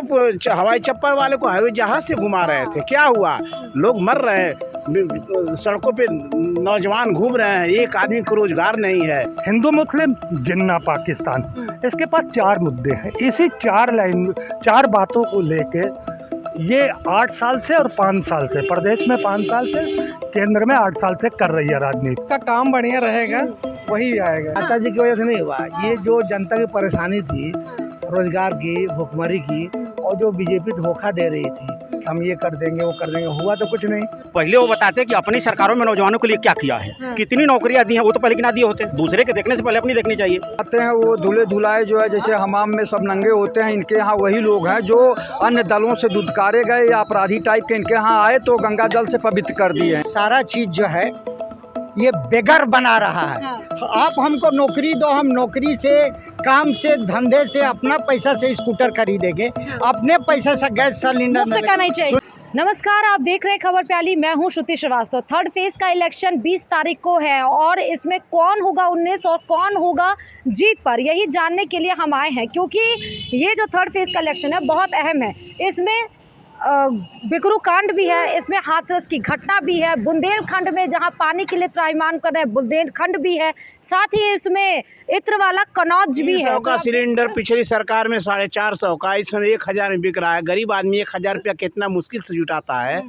हवाई चप्पल वाले को हवाई जहाज से घुमा रहे थे, क्या हुआ? लोग मर रहे हैं, सड़कों पे नौजवान घूम रहे हैं, एक आदमी को रोजगार नहीं है। हिंदू मुस्लिम जिन्ना पाकिस्तान, इसके पास 4 मुद्दे हैं। इसी 4 बातों को लेके ये 8 साल से और 5 साल से, प्रदेश में 5 साल से, केंद्र में 8 साल से कर रही है राजनीति। का काम बढ़िया रहेगा वही आएगा। चाचा जी की वजह से नहीं हुआ, ये जो जनता की परेशानी थी, रोजगार की, भुखमरी की, और जो बीजेपी धोखा दे रही थी, हम ये कर देंगे वो कर देंगे, हुआ तो कुछ नहीं। पहले वो बताते कि अपनी सरकारों में नौजवानों के लिए क्या किया है, कितनी नौकरियां दी हैं, वो तो पहले की ना दिए होते। दूसरे के देखने से पहले अपनी देखनी चाहिए। आते हैं वो दूल्हे दुल्हाए जो है जैसे हमाम में सब नंगे होते हैं, इनके यहाँ वही लोग हैं जो अन्य दलों से दुदकारे गए या अपराधी टाइप के इनके यहाँ आए तो गंगा जल से पवित्र कर दिए। सारा चीज जो है ये बेगर बना रहा है। आप हमको नौकरी दो, हम नौकरी से, काम से, धंधे से, अपना पैसा से स्कूटर खरीदेंगे, अपने पैसा से गैस सिलेंडर मुफ्त का नहीं चाहिए। नमस्कार, आप देख रहे हैं खबर प्याली, मैं हूं श्रुति श्रीवास्तव। थर्ड फेज का इलेक्शन 20 तारीख को है और इसमें कौन होगा 19 और कौन होगा जीत पर, यही जानने के लिए हम आए हैं, क्योंकि ये जो थर्ड फेज का इलेक्शन है बहुत अहम है। इसमें बिकरू कांड भी है, इसमें हाथरस की घटना भी है, बुंदेलखंड में जहां पानी के लिए त्राहिमाम कर रहे हैं बुंदेलखंड भी है, साथ ही इसमें इत्र वाला कनौज भी है। का सिलेंडर पिछली सरकार में 450 का, इसमें 1000 में बिक रहा है। गरीब आदमी 1000 रुपया कितना मुश्किल से जुटाता है,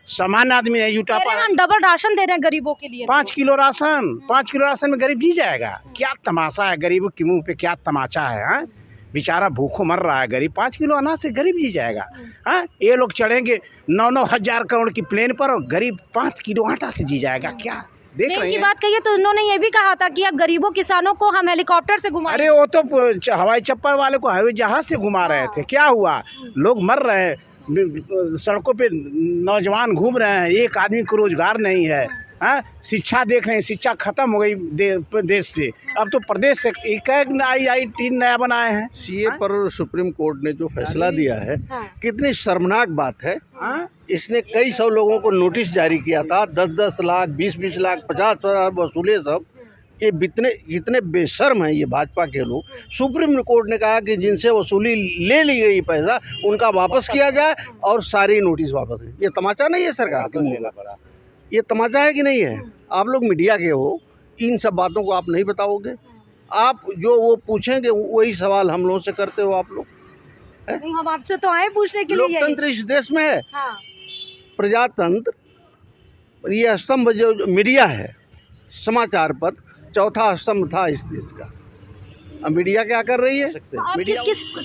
सामान्य आदमी नहीं जुटा पा। हम डबल राशन दे रहे हैं गरीबों के लिए। 5 किलो राशन में गरीब जी जाएगा? क्या तमाशा है, गरीबों के मुंह पे क्या तमाचा है। हाँ, बेचारा भूखों मर रहा है गरीब, 5 किलो अनाज से गरीब जी जाएगा। हाँ, ये लोग चढ़ेंगे 9-9 हजार करोड़ की प्लेन पर और गरीब 5 किलो आटा से जी जाएगा। क्या देख रहे हैं? की बात कहिए तो उन्होंने ये भी कहा था कि अब गरीबों किसानों को हम हेलीकॉप्टर से घुमा। अरे वो तो हवाई चप्पल वाले को हवाई जहाज से घुमा रहे थे, क्या हुआ? लोग मर रहे हैं, सड़कों पे नौजवान घूम रहे हैं, एक आदमी को रोजगार नहीं है। हाँ, शिक्षा देख रहे हैं, शिक्षा खत्म हो गई देश से। अब तो प्रदेश से एक IIT नया बनाए हैं। सीए पर सुप्रीम कोर्ट ने जो फैसला दिया है, कितनी शर्मनाक बात है। इसने कई 100 लोगों को नोटिस जारी किया था, 10-10 लाख, 20-20 लाख, 50,000 वसूले सब। ये इतने बेशर्म हैं ये भाजपा के लोग। सुप्रीम कोर्ट ने कहा कि जिनसे वसूली ले ली गई पैसा उनका वापस किया जाए और सारी नोटिस वापस। ये तमाचा नहीं है सरकार के मुँह का? ये तमाचा है कि नहीं है? आप लोग मीडिया के हो, इन सब बातों को आप नहीं बताओगे। आप जो वो पूछेंगे वही सवाल हम लोगों से करते हो आप लोग। नहीं, हम आपसे तो आए पूछने के लिए। लोकतंत्र इस देश में है। हाँ। प्रजातंत्र, ये स्तंभ जो मीडिया है, समाचार पर चौथा स्तंभ था इस देश का। अब मीडिया क्या कर रही है? तो आप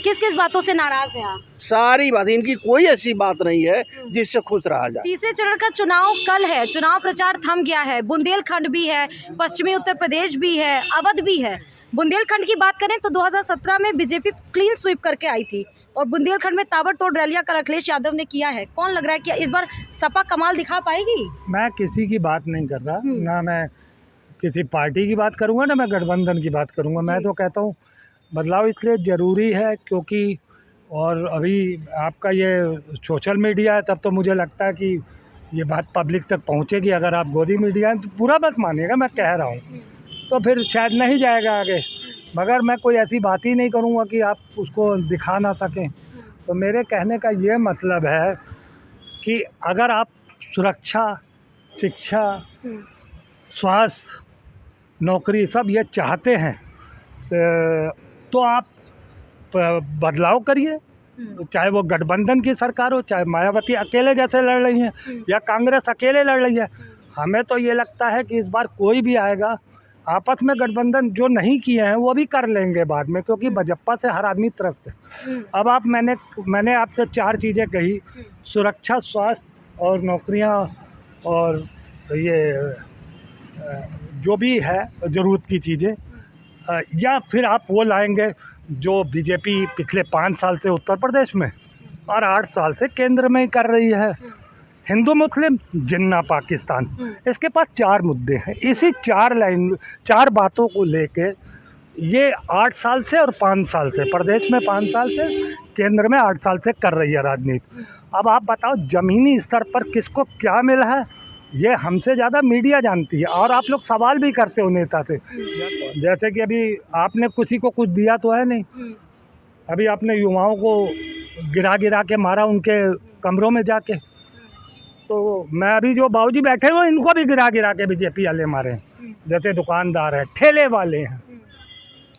किस बातों से नाराज हैं आप? सारी बात, इनकी कोई ऐसी बात नहीं है जिससे खुश रहा जाए। तीसरे चरण का चुनाव कल है, चुनाव प्रचार थम गया है। बुंदेलखंड भी है, पश्चिमी उत्तर प्रदेश भी है, अवध भी है। बुंदेलखंड की बात करें तो 2017 में बीजेपी क्लीन स्वीप करके आई थी और बुंदेलखंड में ताबड़तोड़ रैलियां कर अखिलेश यादव ने किया है। कौन लग रहा है कि इस बार सपा कमाल दिखा पाएगी? मैं किसी की बात नहीं कर रहा, ना मैं किसी पार्टी की बात करूंगा, ना मैं गठबंधन की बात करूंगा। मैं तो कहता हूं बदलाव इसलिए ज़रूरी है क्योंकि, और अभी आपका ये सोशल मीडिया है, तब तो मुझे लगता है कि ये बात पब्लिक तक पहुंचेगी। अगर आप गोदी मीडिया हैं तो पूरा मत मानिएगा, मैं कह रहा हूं, तो फिर शायद नहीं जाएगा आगे। मगर मैं कोई ऐसी बात ही नहीं करूंगा कि आप उसको दिखा ना सकें। तो मेरे कहने का ये मतलब है कि अगर आप सुरक्षा, शिक्षा, स्वास्थ्य, नौकरी सब ये चाहते हैं तो आप बदलाव करिए। चाहे वो गठबंधन की सरकार हो, चाहे मायावती अकेले जैसे लड़ रही हैं या कांग्रेस अकेले लड़ रही है। हमें तो ये लगता है कि इस बार कोई भी आएगा, आपस में गठबंधन जो नहीं किए हैं वो भी कर लेंगे बाद में, क्योंकि भाजपा से हर आदमी त्रस्त है। अब आप मैंने आपसे 4 चीज़ें कही, सुरक्षा, स्वास्थ्य और नौकरियां, और ये जो भी है ज़रूरत की चीज़ें, या फिर आप वो लाएंगे जो बीजेपी पिछले 5 साल से उत्तर प्रदेश में और 8 साल से केंद्र में कर रही है। हिंदू मुस्लिम जिन्ना पाकिस्तान, इसके पास 4 मुद्दे हैं। इसी 4 बातों को लेके ये 8 साल से और 5 साल से, प्रदेश में 5 साल से, केंद्र में 8 साल से कर रही है राजनीति। अब आप बताओ ज़मीनी स्तर पर किसको क्या मिला है, ये हमसे ज़्यादा मीडिया जानती है। और आप लोग सवाल भी करते हो नेता से, जैसे कि अभी आपने किसी को कुछ दिया तो है नहीं। अभी आपने युवाओं को गिरा गिरा के मारा उनके कमरों में जाके। तो मैं अभी जो बाबूजी बैठे हुए इनको भी गिरा गिरा के बीजेपी वाले मारे हैं। जैसे दुकानदार है, ठेले वाले हैं,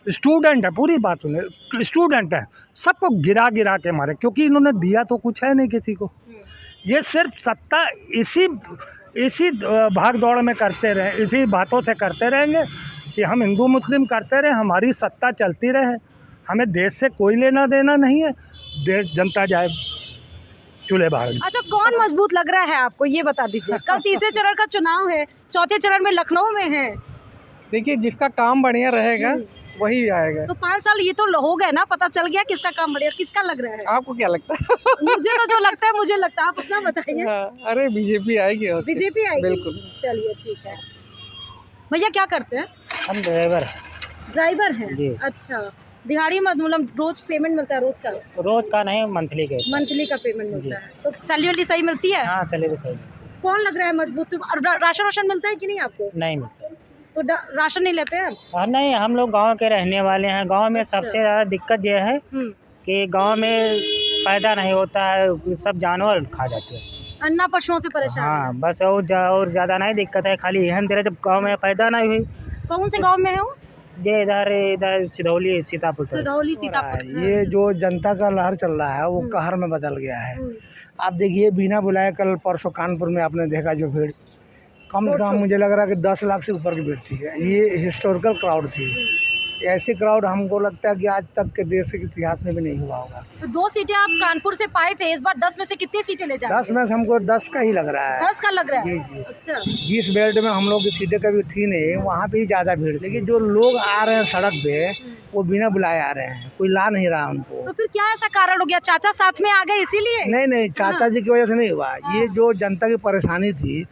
स्टूडेंट है, पूरी बात सुने, स्टूडेंट है, सबको गिरा गिरा के मारे, क्योंकि इन्होंने दिया तो कुछ है नहीं किसी को। ये सिर्फ सत्ता इसी भाग दौड़ में करते रहे, इसी बातों से करते रहेंगे कि हम हिंदू मुस्लिम करते रहे, हमारी सत्ता चलती रहे, हमें देश से कोई लेना देना नहीं है, देश जनता जाए चूल्हे बाहर। अच्छा, कौन मजबूत लग रहा है आपको, ये बता दीजिए। कल तीसरे चरण का चुनाव है, चौथे चरण में लखनऊ में है। देखिए, जिसका काम बढ़िया रहेगा वही आएगा। तो 5 साल ये तो हो गए ना, पता चल गया किसका काम बढ़िया, किसका लग रहा है? आपको क्या लगता है? मुझे तो जो लगता है, मुझे लगता है, आप अपना बताइए। अरे बीजेपी आएगी। और बीजेपी आएगी, बिल्कुल। चलिए ठीक है। भैया क्या करते हैं? हम ड्राइवर हैं। अच्छा, दिहाड़ी मतलब रोज पेमेंट मिलता है? रोज का नहीं, मंथली का मंथली का पेमेंट मिलता है। तो सैलरी सही मिलती है? हाँ, सैलरी सही। कौन लग रहा है मजबूत? राशन मिलता है कि नहीं आपको? नहीं मिलता। तो राशन नहीं लेते हैं? नहीं, हम लोग गांव के रहने वाले हैं। गांव में सबसे ज़्यादा दिक्कत यह है कि गांव में पैदा नहीं होता है, सब जानवर खा जाते हैं। अन्ना पशुओं से परेशान। हाँ, बस और ज़्यादा नहीं दिक्कत है, खाली यह तेरे जब गांव में पैदा नहीं हुई। कौन से गांव में है वो? ये इधर सिधौली सीतापुर। ये जो जनता का लहर चल रहा है वो कहर में बदल गया है। आप देखिए, बिना बुलाए कल परसों कानपुर में आपने देखा जो भीड़, कम से कम मुझे लग रहा है कि 10 लाख से ऊपर की भीड़ थी। ये हिस्टोरिकल क्राउड थी। ऐसे क्राउड हमको लगता है कि आज तक के देश के इतिहास में भी नहीं हुआ होगा। तो 2 सीटें आप कानपुर से पाए थे, इस बार 10 में से कितनी सीटें ले जाएंगे? 10 में से हमको 10 का ही लग रहा है। 10 का लग रहा है? जी। अच्छा। जिस बेल्ट में हम लोग की सीटें कभी थी नहीं, वहाँ पे ही ज़्यादा भीड़। देखिए, जो लोग आ रहे हैं सड़क पे, वो बिना बुलाए आ रहे हैं, कोई ला नहीं रहा उनको। तो फिर क्या ऐसा कारण हो गया? चाचा साथ में आ गए इसीलिए? नहीं, चाचा जी की वजह से नहीं हुआ। ये जो जनता की परेशानी थी,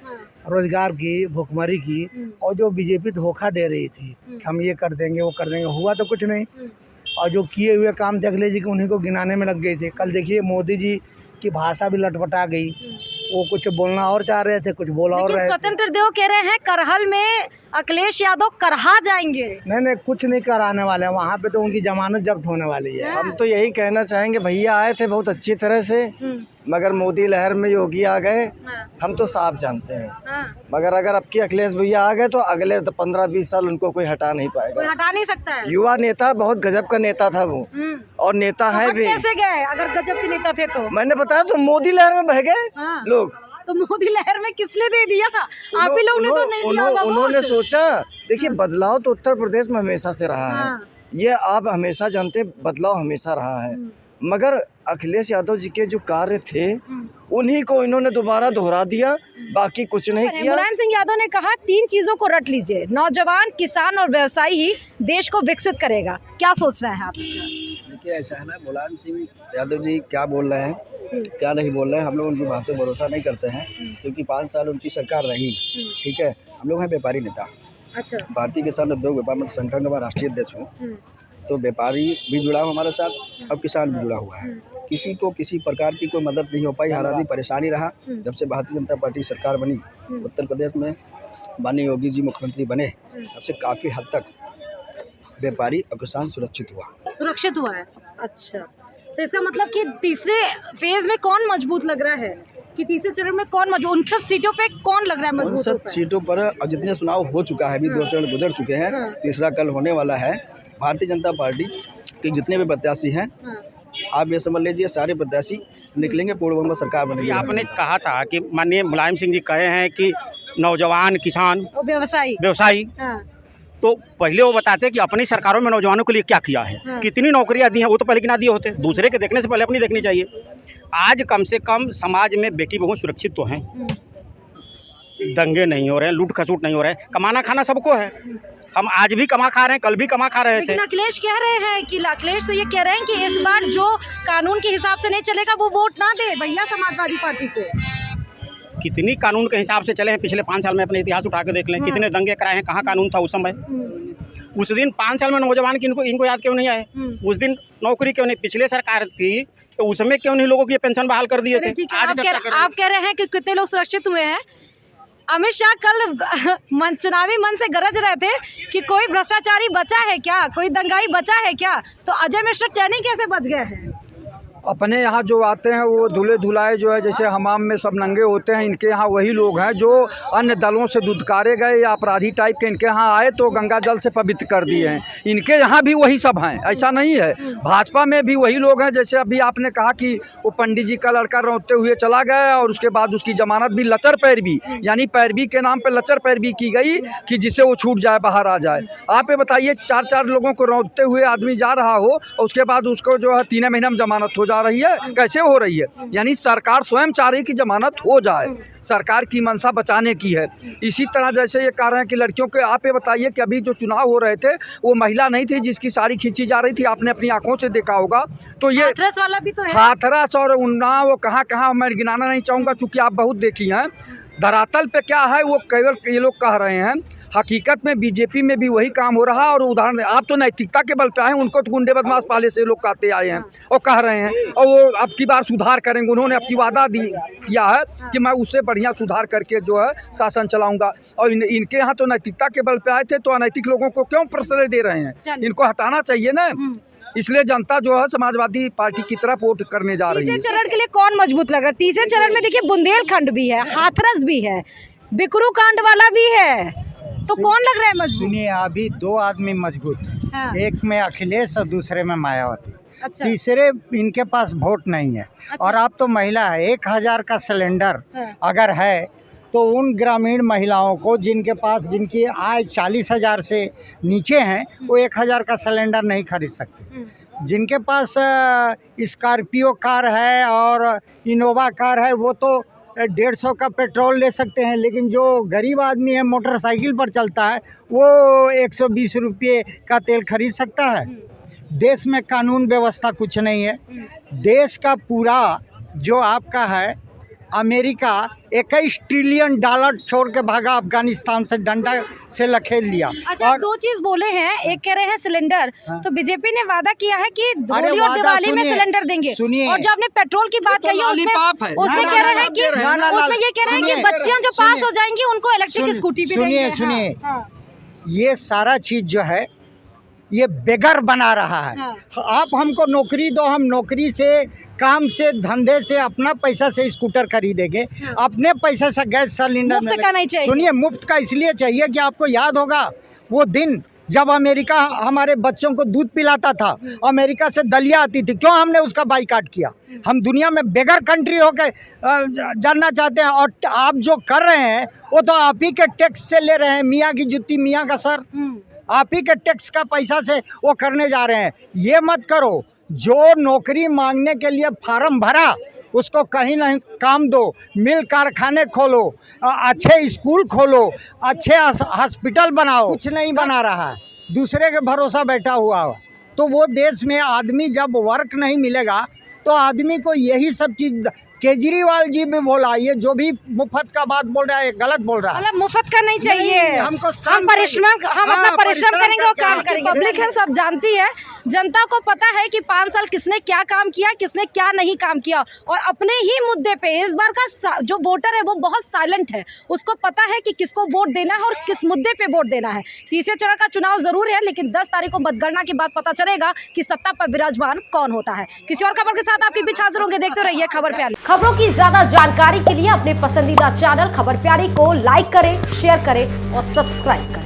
रोजगार की, भुखमरी की, और जो बीजेपी धोखा दे रही थी कि हम ये कर देंगे वो कर देंगे, हुआ तो कुछ नहीं। और जो किए हुए काम थे अखिलेश जी के, उन्हीं को गिनाने में लग गए थे। कल देखिए, मोदी जी की भाषा भी लटपटा गई। वो कुछ बोलना और चाह रहे थे, कुछ बोला और रहे थे। स्वतंत्र देव कह रहे हैं करहल में अखिलेश यादव करहा जाएंगे। नहीं, कुछ नहीं कराने वाले हैं। वहाँ पे तो उनकी जमानत जब्त होने वाली है। हम तो यही कहना चाहेंगे, भैया आए थे बहुत अच्छी तरह से, मगर मोदी लहर में योगी आ गए, हम तो साफ जानते हैं। मगर अगर अब की अखिलेश भैया आ गए तो अगले 15-20 साल उनको कोई हटा नहीं पाएगा। कोई हटा नहीं सकता है। युवा नेता, बहुत गजब का नेता था वो, और नेता है भी। कैसे गए अगर गजब के नेता थे तो? मैंने बताया तो, मोदी लहर में बह गए लोग। तो मोदी लहर में किसने दे दिया? आप ही लोगों ने तो नहीं दिया होगा। उन्होंने सोचा, देखिए बदलाव तो उत्तर प्रदेश में हमेशा से रहा है, ये आप हमेशा जानते, बदलाव हमेशा रहा है। मगर अखिलेश यादव जी के जो कार्य थे उन्हीं को इन्होंने दोबारा दोहरा दिया, बाकी कुछ नहीं किया। मुलायम सिंह यादव ने कहा 3 चीजों को रट लीजिए, नौजवान, किसान और व्यवसायी ही देश को विकसित करेगा। क्या सोच रहे हैं आप इसका? देखिए, ऐसा है ना, मुलायम सिंह यादव जी क्या बोल रहे हैं, क्या नहीं बोल रहे हैं, हम लोग उनकी बातों पर भरोसा नहीं करते हैं, क्योंकि 5 साल उनकी सरकार रही। ठीक है, हम लोग हैं व्यापारी नेता। अच्छा। भारतीय किसान उद्योग व्यापार मंच संगठन का राष्ट्रीय अध्यक्ष हूँ। तो व्यापारी भी जुड़ा हुआ हमारे साथ और किसान भी जुड़ा हुआ है। किसी को किसी प्रकार की कोई मदद नहीं हो पाई, हर आदमी परेशानी रहा। जब से भारतीय जनता पार्टी सरकार बनी, उत्तर प्रदेश में माननीय योगी जी मुख्यमंत्री बने, तब से काफ़ी हद तक व्यापारी और किसान सुरक्षित हुआ है। अच्छा, तो इसका मतलब कि तीसरे फेज में कौन मजबूत लग रहा है कि तीसरे चरण में कौन मजबूत? 59 सीटों पे कौन लग रहा है मजबूत? 59 सीटों पर और जितने चुनाव हो चुका है, अभी 2 चरण गुजर चुके हैं, तीसरा कल होने वाला है। भारतीय जनता पार्टी के जितने भी प्रत्याशी हैं, आप ये समझ लीजिए सारे प्रत्याशी निकलेंगे, पूर्ण बहुमत सरकार बनेगी। आपने कहा था कि माननीय मुलायम सिंह जी कहे हैं कि नौजवान, किसान, व्यवसायी, तो पहले वो बताते कि अपनी सरकारों में नौजवानों के लिए क्या किया है, कितनी नौकरियां दी हैं, वो तो पहले गिना दिए होते। दूसरे के देखने से पहले अपनी देखनी चाहिए। आज कम से कम समाज में बेटी बहू सुरक्षित तो हैं, दंगे नहीं हो रहे हैं, लूट खसूट नहीं हो रहे हैं, कमाना खाना सबको है। हम आज भी कमा खा रहे हैं, कल भी कमा खा रहे थे। लेकिन अखिलेश कह रहे हैं कि अखिलेश तो ये कह रहे हैं कि इस बार जो कानून के हिसाब से नहीं चलेगा वो वोट ना दे भैया समाजवादी पार्टी को। कितनी कानून के हिसाब से चले हैं पिछले 5 साल में, अपने इतिहास उठा के देख लें, कितने दंगे कराए हैं, कहाँ कानून था उस समय। उस दिन 5 साल में नौजवान की इनको याद क्यों नहीं आए? उस दिन नौकरी क्यों नहीं? पिछले सरकार थी तो उसमें क्यों नहीं लोगों की पेंशन बहाल कर दिए थे? आप कह रहे हैं कि कितने लोग सुरक्षित हुए हैं। अमित शाह कल चुनावी मन से गरज रहे थे कि कोई भ्रष्टाचारी बचा है क्या, कोई दंगाई बचा है क्या, तो अजय मिश्रा टर्नी कैसे बच गए हैं? अपने यहाँ जो आते हैं वो दूल्हे धुलाए जो है जैसे हमाम में सब नंगे होते हैं, इनके यहाँ वही लोग हैं जो अन्य दलों से दुदकारे गए या अपराधी टाइप के इनके यहाँ आए तो गंगा जल से पवित्र कर दिए हैं। इनके यहाँ भी वही सब हैं, ऐसा नहीं है। भाजपा में भी वही लोग हैं। जैसे अभी आपने कहा कि वो पंडित जी का लड़का रोते हुए चला गया और उसके बाद उसकी जमानत भी लचर पैरवी, यानी पैरवी के नाम पर लचर पैरवी की गई कि जिससे वो छूट जाए, बाहर आ जाए। आप ये बताइए, 4-4 लोगों को रोते हुए आदमी जा रहा हो और उसके बाद उसको जो है 3 महीने में जमानत हो जा रही है, कैसे हो रही है? यानी सरकार स्वयं चाह रही कि जमानत हो जाए, सरकार की मंशा बचाने की है। इसी तरह जैसे ये कह रहे हैं कि लड़कियों के, आप ये बताइए कि अभी जो चुनाव हो रहे थे वो महिला नहीं थी जिसकी साड़ी खींची जा रही थी, आपने अपनी आंखों से देखा होगा। तो ये हाथरस वाला भी तो है, हाथरस और उन्नाव, वो कहाँ मैं गिनाना नहीं चाहूँगा चूँकि आप बहुत देखी हैं। धरातल पे क्या है वो केवल ये लोग कह रहे हैं, हकीकत में बीजेपी में भी वही काम हो रहा है। और उदाहरण आप तो नैतिकता के बल पे आए हैं, उनको तो गुंडे बदमाश पहले से लोग कहते आए हैं और कह रहे हैं और वो अब की बार सुधार करेंगे। उन्होंने अब की वादा किया है कि मैं उससे बढ़िया सुधार करके जो है शासन चलाऊंगा। और इनके यहाँ तो नैतिकता के बल पे आए थे, तो अनैतिक लोगों को क्यों प्रश्रय दे रहे हैं? इनको हटाना चाहिए ना। इसलिए जनता जो है समाजवादी पार्टी की तरफ वोट करने जा रही है। तीसरे चरण के लिए कौन मजबूत लग रहा है? तीसरे चरण में देखिए बुंदेलखंड भी है, हाथरस भी है, बिकरू कांड वाला भी है, तो कौन लग रहा है मजबूत? सुनिए, अभी 2 आदमी मजबूत हैं। हाँ। एक में अखिलेश और दूसरे में मायावती। अच्छा। तीसरे इनके पास वोट नहीं है। अच्छा। और आप तो महिला है, 1000 का सिलेंडर अगर है तो उन ग्रामीण महिलाओं को जिनकी आय 40,000 से नीचे हैं वो 1000 का सिलेंडर नहीं खरीद सकते। जिनके पास स्कॉर्पियो कार है और इनोवा कार है वो तो 150 का पेट्रोल ले सकते हैं, लेकिन जो गरीब आदमी है मोटरसाइकिल पर चलता है वो 120 रुपये का तेल खरीद सकता है। देश में कानून व्यवस्था कुछ नहीं है। देश का पूरा जो आपका है, अमेरिका 21 ट्रिलियन डॉलर छोड़ के भागा अफगानिस्तान से, डंडा से लखेल लिया। अच्छा, और 2 चीज बोले हैं, एक कह रहे हैं सिलेंडर, तो बीजेपी ने वादा किया है कि होली और दिवाली में सिलेंडर देंगे। और जो आपने पेट्रोल की बात कही है उसमें कह रहे हैं कि उसमें ये कह रहे हैं कि बच्चियां जो पास हो जाएंगी उनको इलेक्ट्रिक स्कूटी भी देंगे। सुनिए, ये सारा चीज जो है ये बेगर बना रहा है। आप हमको नौकरी दो, हम नौकरी से, काम से, धंधे से, अपना पैसा से स्कूटर खरीदेंगे, अपने पैसे से गैस सिलेंडर मुफ्त का नहीं चाहिए। सुनिए, मुफ्त का इसलिए चाहिए कि आपको याद होगा वो दिन जब अमेरिका हमारे बच्चों को दूध पिलाता था, अमेरिका से दलिया आती थी, क्यों हमने उसका बाइकाट किया? हम दुनिया में बेगर कंट्री होकर जानना चाहते हैं। और आप जो कर रहे हैं वो तो आप ही के टैक्स से ले रहे हैं, मियाँ की जुत्ती मियाँ का सर, आप ही के टैक्स का पैसा से वो करने जा रहे हैं। ये मत करो। जो नौकरी मांगने के लिए फार्म भरा उसको कहीं नहीं काम दो, मिल कारखाने खोलो, अच्छे स्कूल खोलो, अच्छे हॉस्पिटल बनाओ। कुछ नहीं बना रहा है, दूसरे के भरोसा बैठा हुआ हो। तो वो देश में आदमी जब वर्क नहीं मिलेगा तो आदमी को यही सब चीज़, केजरीवाल जी भी बोला, ये जो भी मुफ्त का बात बोल रहा है गलत बोल रहा है। मतलब मुफ्त का नहीं चाहिए, हमको हम परिश्रम, हम अपना परिश्रम करेंगे और काम करेंगे। पब्लिक है, सब जानती है, जनता को पता है कि 5 साल किसने क्या काम किया, किसने क्या नहीं काम किया। और अपने ही मुद्दे पे इस बार का जो वोटर है वो बहुत साइलेंट है, उसको पता है कि किसको वोट देना है और किस मुद्दे पे वोट देना है। तीसरे चरण का चुनाव जरूर है, लेकिन 10 तारीख को मतगणना के बाद पता चलेगा कि सत्ता पर विराजमान कौन होता है। किसी और खबर के साथ आपके बीच हाजिर होंगे, देखते रहिए खबर प्याली। खबरों की ज्यादा जानकारी के लिए अपने पसंदीदा चैनल खबर प्याली को लाइक करें, शेयर करें और सब्सक्राइब करें।